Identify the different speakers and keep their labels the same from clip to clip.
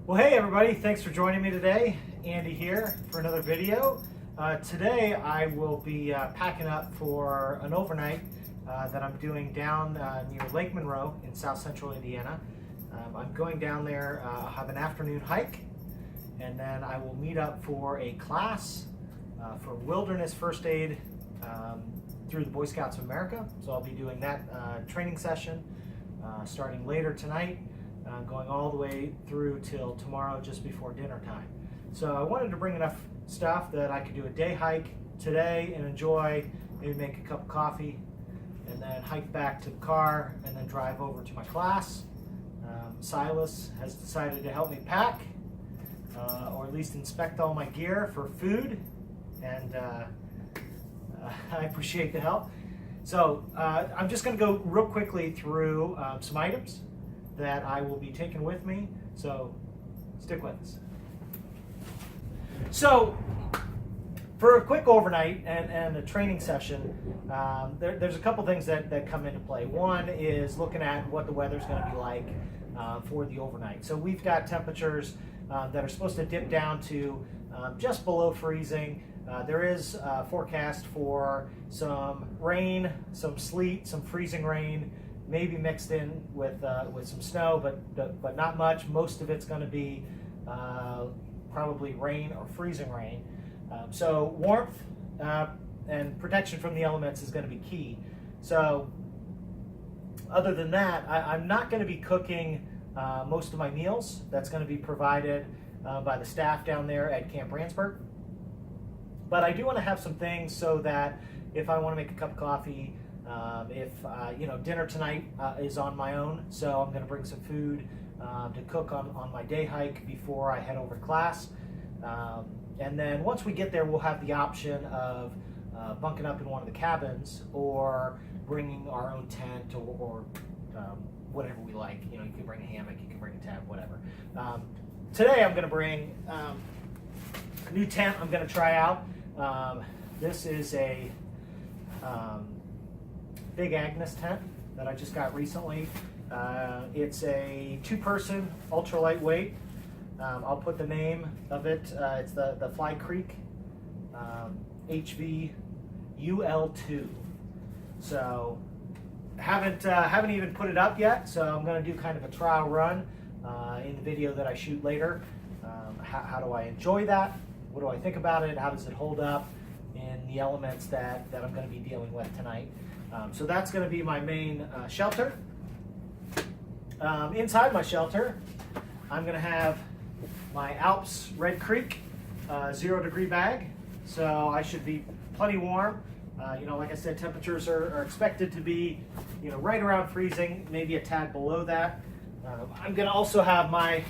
Speaker 1: Well, hey everybody, thanks for joining me today. Andy here for another video. Today I will be packing up for an overnight that I'm doing down near Lake Monroe in south central Indiana. I'm going down there, I'll have an afternoon hike, and then I will meet up for a class for wilderness first aid through the Boy Scouts of America. So I'll be doing that training session starting later tonight. Going all the way through till tomorrow just before dinner time. So I wanted to bring enough stuff that I could do a day hike today and enjoy, maybe make a cup of coffee, and then hike back to the car and then drive over to my class. Silas has decided to help me pack, or at least inspect all my gear for food, and I appreciate the help. So I'm just going to go real quickly through some items that I will be taking with me, so stick with us. So for a quick overnight and a training session, there's a couple things that come into play. One is looking at what the weather's going to be like for the overnight. So we've got temperatures that are supposed to dip down to just below freezing. There is a forecast for some rain, some sleet, some freezing rain, maybe mixed in with some snow, but not much. Most of it's going to be probably rain or freezing rain. So warmth and protection from the elements is going to be key. So other than that, I'm not going to be cooking most of my meals. That's going to be provided by the staff down there at Camp Ransburg. But I do want to have some things so that if I want to make a cup of coffee, if dinner tonight is on my own, so I'm going to bring some food to cook on my day hike before I head over to class. And then once we get there, we'll have the option of bunking up in one of the cabins or bringing our own tent or whatever we like. You know, you can bring a hammock, you can bring a tent, whatever. Today I'm going to bring a new tent I'm going to try out. This is a big Agnes Tent that I just got recently. It's a two-person, ultra lightweight. I'll put the name of it. It's the Fly Creek HV UL2. So haven't even put it up yet. So I'm going to do kind of a trial run in the video that I shoot later. How do I enjoy that? What do I think about it? How does it hold up in the elements that I'm going to be dealing with tonight? So that's going to be my main shelter. Inside my shelter, I'm going to have my Alps Red Creek 0-degree bag. So I should be plenty warm. Like I said, temperatures are expected to be, right around freezing, maybe a tad below that. I'm going to also have my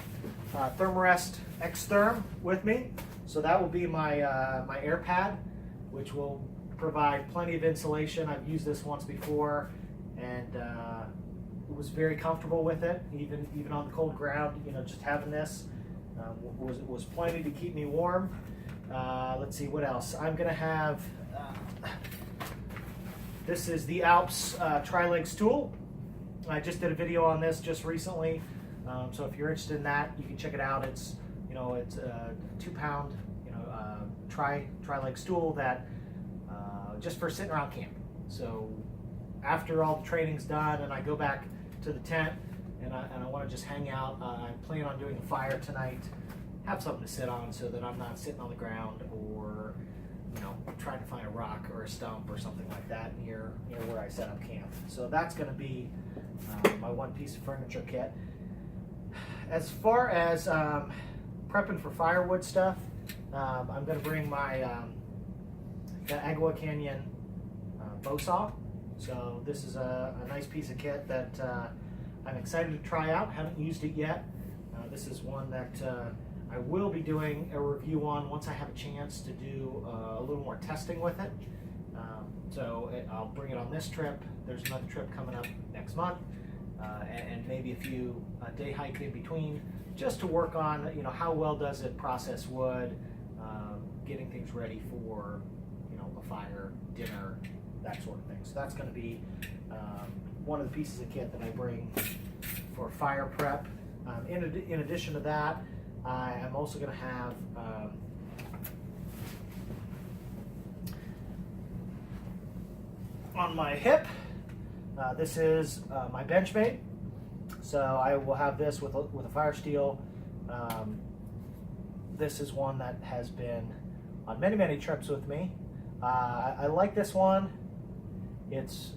Speaker 1: Thermarest X-Therm with me. So that will be my my air pad, which will provide plenty of insulation. I've used this once before and was very comfortable with it, even on the cold ground. Just having this was plenty to keep me warm. Let's see what else. I'm gonna have this is the Alps tri-leg stool. I just did a video on this just recently, so if you're interested in that, you can check it out. It's it's a 2-pound tri-leg stool that just for sitting around camp. So after all the training's done and I go back to the tent and I want to just hang out, I plan on doing a fire tonight, have something to sit on so that I'm not sitting on the ground or trying to find a rock or a stump or something like that near where I set up camp. So that's going to be my one piece of furniture kit. As far as prepping for firewood stuff, I'm going to bring my the Agua Canyon bow saw. So this is a nice piece of kit that I'm excited to try out. Haven't used it yet. This is one that I will be doing a review on once I have a chance to do a little more testing with it. I'll bring it on this trip. There's another trip coming up next month, and maybe a few day hike in between, just to work on how well does it process wood, getting things ready for a fire, dinner, that sort of thing. So that's going to be one of the pieces of kit that I bring for fire prep. In addition to that, I am also going to have on my hip, this is my Benchmade. So I will have this with a fire steel. This is one that has been on many trips with me. I like this one. It's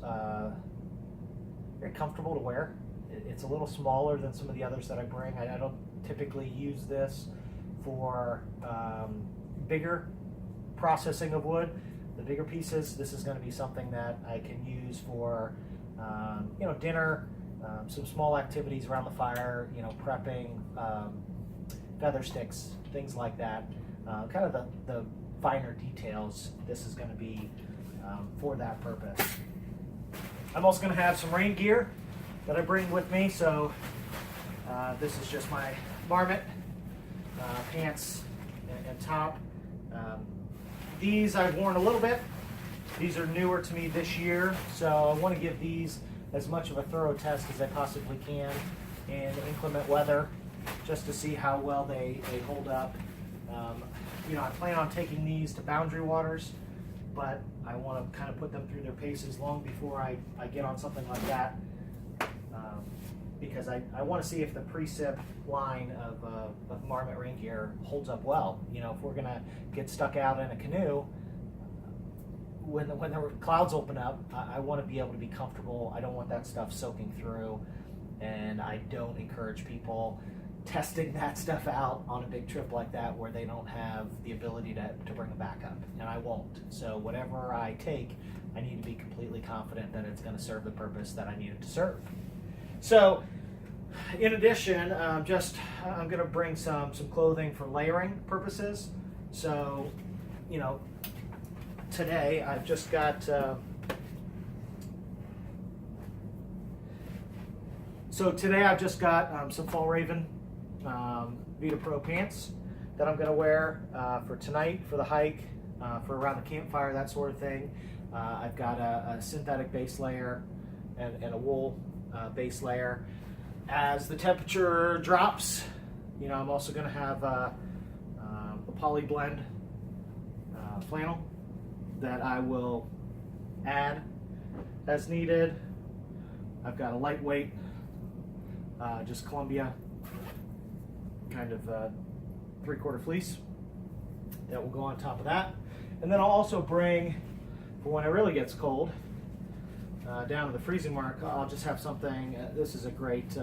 Speaker 1: very comfortable to wear. It's a little smaller than some of the others that I bring. I don't typically use this for bigger processing of wood. The bigger pieces, this is going to be something that I can use for dinner, some small activities around the fire, prepping, feather sticks, things like that. Kind of the finer details. This is going to be for that purpose. I'm also going to have some rain gear that I bring with me. So this is just my marmot, pants, and top. These I've worn a little bit. These are newer to me this year, so I want to give these as much of a thorough test as I possibly can in inclement weather, just to see how well they hold up. I plan on taking these to boundary waters, but I want to kind of put them through their paces long before I get on something like that, because I want to see if the precip line of marmot rain gear holds up well. If we're going to get stuck out in a canoe, when the clouds open up, I want to be able to be comfortable. I don't want that stuff soaking through, and I don't encourage people testing that stuff out on a big trip like that where they don't have the ability to bring a backup, and I won't. So whatever I take, I need to be completely confident that it's going to serve the purpose that I need it to serve. So in addition, I'm going to bring some clothing for layering purposes. So today I've just got some Fall Raven Vita Pro pants that I'm going to wear for tonight, for the hike, for around the campfire, that sort of thing. I've got a synthetic base layer and a wool base layer. As the temperature drops, I'm also going to have a poly blend flannel that I will add as needed. I've got a lightweight, just Columbia kind of 3/4 fleece that will go on top of that. And then I'll also bring, for when it really gets cold, down to the freezing mark, I'll just have something. This is a great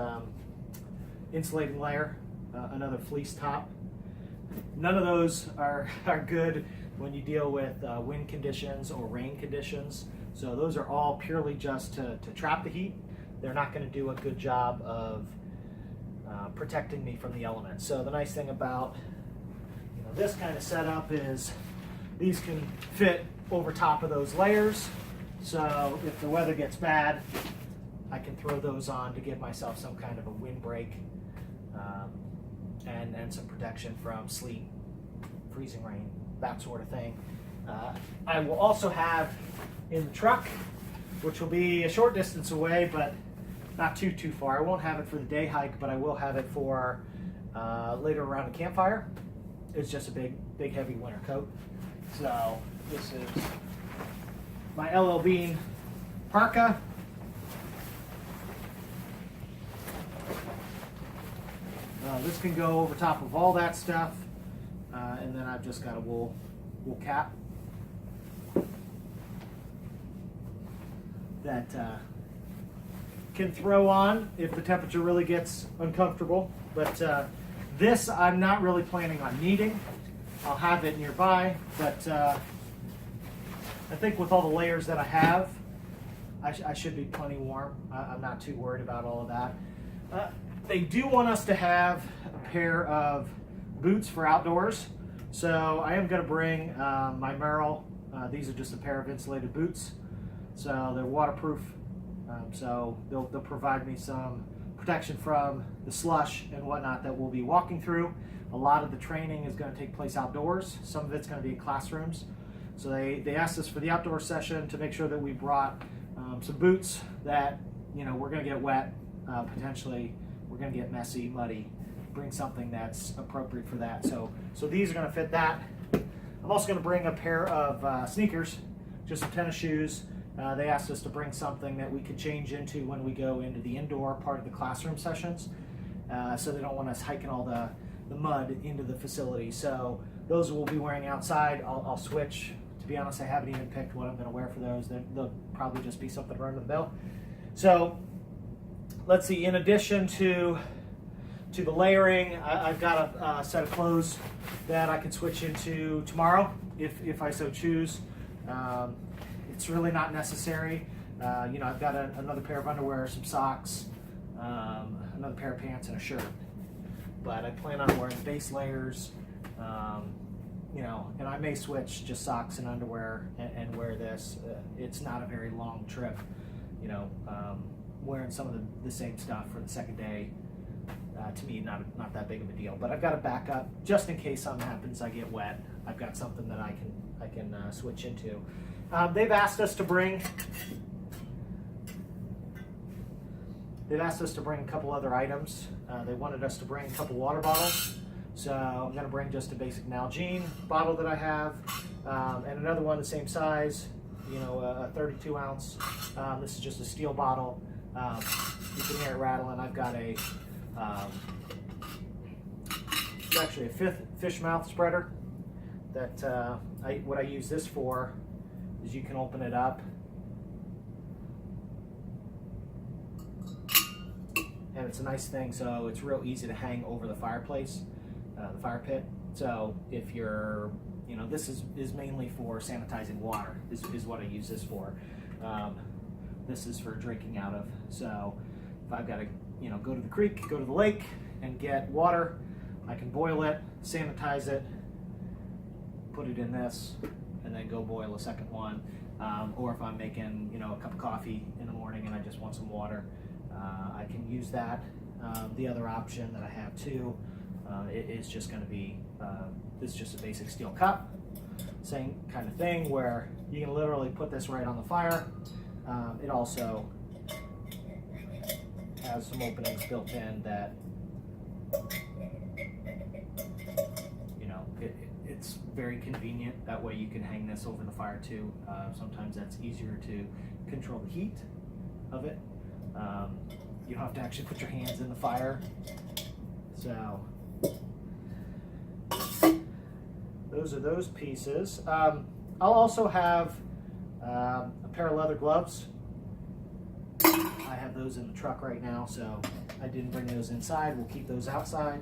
Speaker 1: insulating layer, another fleece top. None of those are good when you deal with wind conditions or rain conditions. So those are all purely just to trap the heat. They're not going to do a good job of protecting me from the elements. So the nice thing about this kind of setup is these can fit over top of those layers. So if the weather gets bad, I can throw those on to give myself some kind of a windbreak and some protection from sleet, freezing rain, that sort of thing. I will also have in the truck, which will be a short distance away, but not too far. I won't have it for the day hike, but I will have it for later around the campfire. It's just a big heavy winter coat. So this is my LL Bean parka. This can go over top of all that stuff, and then I've just got a wool cap that can throw on if the temperature really gets uncomfortable. But this I'm not really planning on needing. I'll have it nearby, but I think with all the layers that I have, I should be plenty warm. I'm not too worried about all of that. They do want us to have a pair of boots for outdoors, so I am going to bring my Merrill. These are just a pair of insulated boots, so they're waterproof. So they'll provide me some protection from the slush and whatnot that we'll be walking through. A lot of the training is going to take place outdoors. Some of it's going to be in classrooms. So they asked us for the outdoor session to make sure that we brought some boots that we're going to get wet, potentially we're going to get messy, muddy, bring something that's appropriate for that. So these are going to fit that. I'm also going to bring a pair of sneakers, just some tennis shoes. They asked us to bring something that we could change into when we go into the indoor part of the classroom sessions. So they don't want us hiking all the mud into the facility. So those we'll be wearing outside. I'll switch. To be honest, I haven't even picked what I'm going to wear for those. They'll probably just be something run of the mill. So let's see, in addition to the layering, I've got a set of clothes that I can switch into tomorrow if I so choose. It's really not necessary. I've got another pair of underwear, some socks, another pair of pants, and a shirt. But I plan on wearing base layers, and I may switch just socks and underwear and wear this. It's not a very long trip, wearing some of the same stuff for the second day. To me, not that big of a deal. But I've got a backup just in case something happens. I get wet. I've got something that I can switch into. They've asked us to bring a couple other items. They wanted us to bring a couple water bottles. So I'm going to bring just a basic Nalgene bottle that I have, and another one the same size, a 32 ounce. This is just a steel bottle. You can hear it rattling. I've got it's actually a fish mouth spreader that what I use this for is you can open it up and it's a nice thing, so it's real easy to hang over the fireplace, the fire pit. So if you're, this is mainly for sanitizing water is what I use this for. This is for drinking out of. So if I've got to, go to the creek, go to the lake and get water, I can boil it, sanitize it, put it in this, and then go boil a second one. Or if I'm making, a cup of coffee in the morning and I just want some water, I can use that. The other option that I have too is just going to be, this is just a basic steel cup. Same kind of thing where you can literally put this right on the fire. It also has some openings built in that, it's very convenient. That way you can hang this over the fire too. Sometimes that's easier to control the heat of it. You don't have to actually put your hands in the fire. So those are those pieces. I'll also have a pair of leather gloves. I have those in the truck right now, so I didn't bring those inside. We'll keep those outside,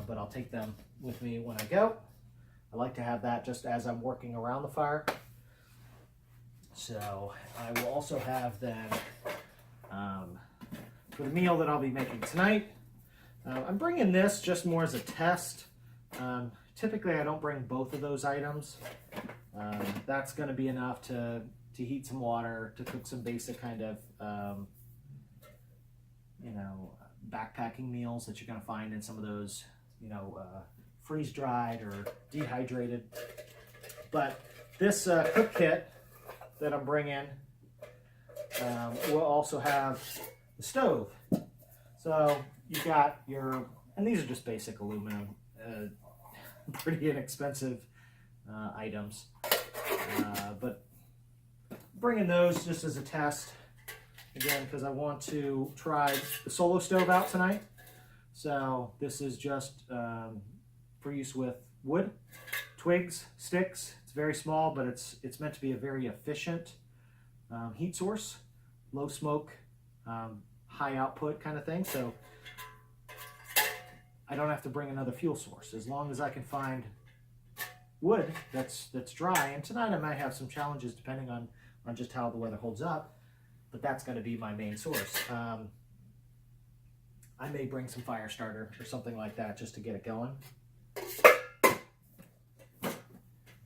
Speaker 1: but I'll take them with me when I go. I like to have that just as I'm working around the fire. So I will also have then, for the meal that I'll be making tonight, I'm bringing this just more as a test. Typically I don't bring both of those items. That's going to be enough to heat some water, to cook some basic kind of, backpacking meals that you're going to find in some of those, freeze-dried or dehydrated. But this cook kit that I'm bringing will also have the stove. So you've got and these are just basic aluminum, pretty inexpensive items. But bringing those just as a test, again, because I want to try the solo stove out tonight. So this is just for use with wood, twigs, sticks. It's very small, but it's meant to be a very efficient heat source, low smoke, high output kind of thing. So I don't have to bring another fuel source as long as I can find wood that's dry. And tonight I might have some challenges depending on just how the weather holds up, but that's going to be my main source. I may bring some fire starter or something like that just to get it going.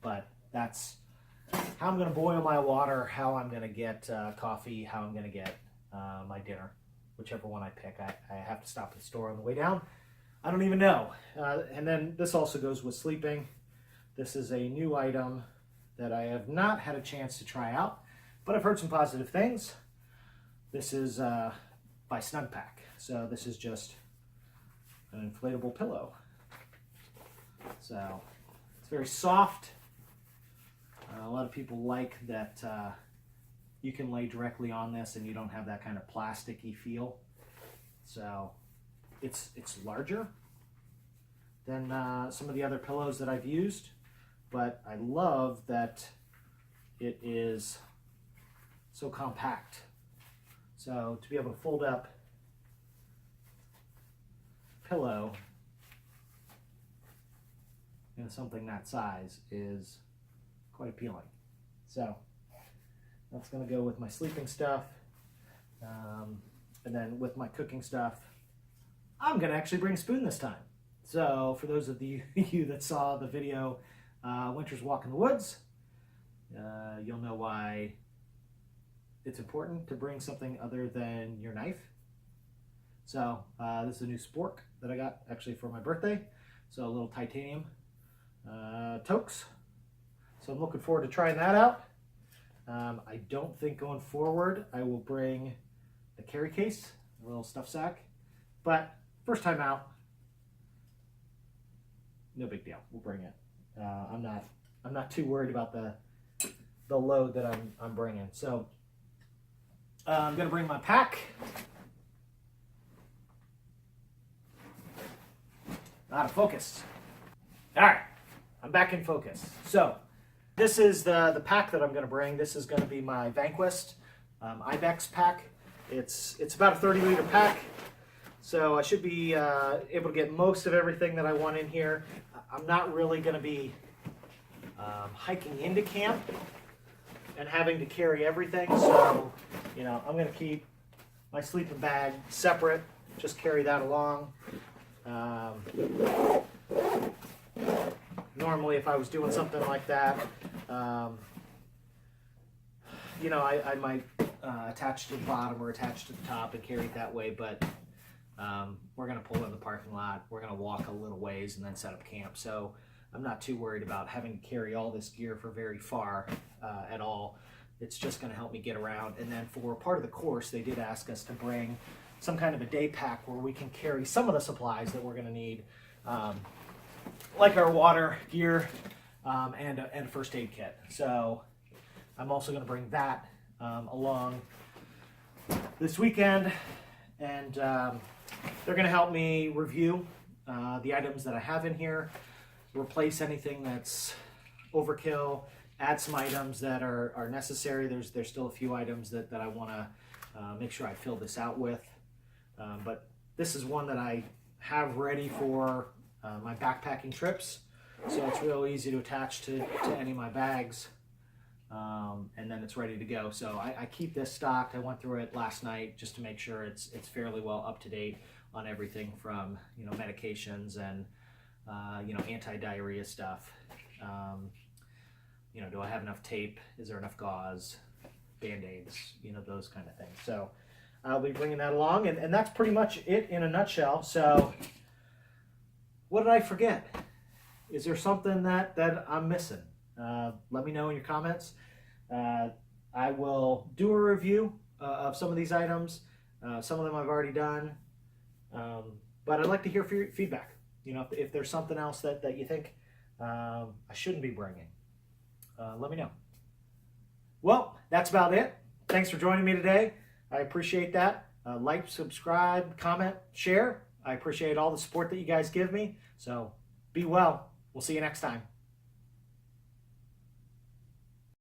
Speaker 1: But that's how I'm going to boil my water, how I'm going to get coffee, how I'm going to get my dinner, whichever one I pick. I have to stop at the store on the way down. I don't even know. And then this also goes with sleeping. This is a new item that I have not had a chance to try out, but I've heard some positive things. This is by Snugpack. So this is just an inflatable pillow. So it's very soft. A lot of people like that you can lay directly on this and you don't have that kind of plasticky feel. So it's larger than some of the other pillows that I've used, but I love that it is so compact. So to be able to fold up pillow in something that size is quite appealing. So that's going to go with my sleeping stuff, and then with my cooking stuff, I'm going to actually bring a spoon this time. So for those of you that saw the video, Winter's Walk in the Woods, you'll know why it's important to bring something other than your knife. So this is a new spork that I got actually for my birthday. So a little titanium toques. So I'm looking forward to trying that out. I don't think going forward I will bring a carry case, a little stuff sack, but first time out, no big deal. We'll bring it. I'm not too worried about the load that I'm bringing. So I'm gonna bring my pack. Out of focus. All right, I'm back in focus. So this is the pack that I'm going to bring. This is going to be my Vanquist Ibex pack. It's about a 30-liter pack, so I should be able to get most of everything that I want in here. I'm not really going to be hiking into camp and having to carry everything, so I'm going to keep my sleeping bag separate. Just carry that along. Normally, if I was doing something like that, I might attach to the bottom or attach to the top and carry it that way, but we're going to pull in the parking lot. We're going to walk a little ways and then set up camp. So I'm not too worried about having to carry all this gear for very far at all. It's just going to help me get around. And then for part of the course, they did ask us to bring some kind of a day pack where we can carry some of the supplies that we're going to need, like our water, gear, and a first aid kit. So I'm also going to bring that along this weekend, and they're going to help me review the items that I have in here, replace anything that's overkill, add some items that are necessary. There's still a few items that I want to make sure I fill this out with. But this is one that I have ready for my backpacking trips, so it's real easy to attach to any of my bags, and then it's ready to go. So I keep this stocked. I went through it last night just to make sure it's fairly well up to date on everything from medications and anti-diarrhea stuff. Do I have enough tape? Is there enough gauze, Band-Aids, those kind of things. So I'll be bringing that along, and that's pretty much it in a nutshell. So what did I forget? Is there something that I'm missing? Let me know in your comments. I will do a review of some of these items. Some of them I've already done, but I'd like to hear feedback. If there's something else that you think I shouldn't be bringing, let me know. Well, that's about it. Thanks for joining me today. I appreciate that. Like, subscribe, comment, share. I appreciate all the support that you guys give me. So be well. We'll see you next time.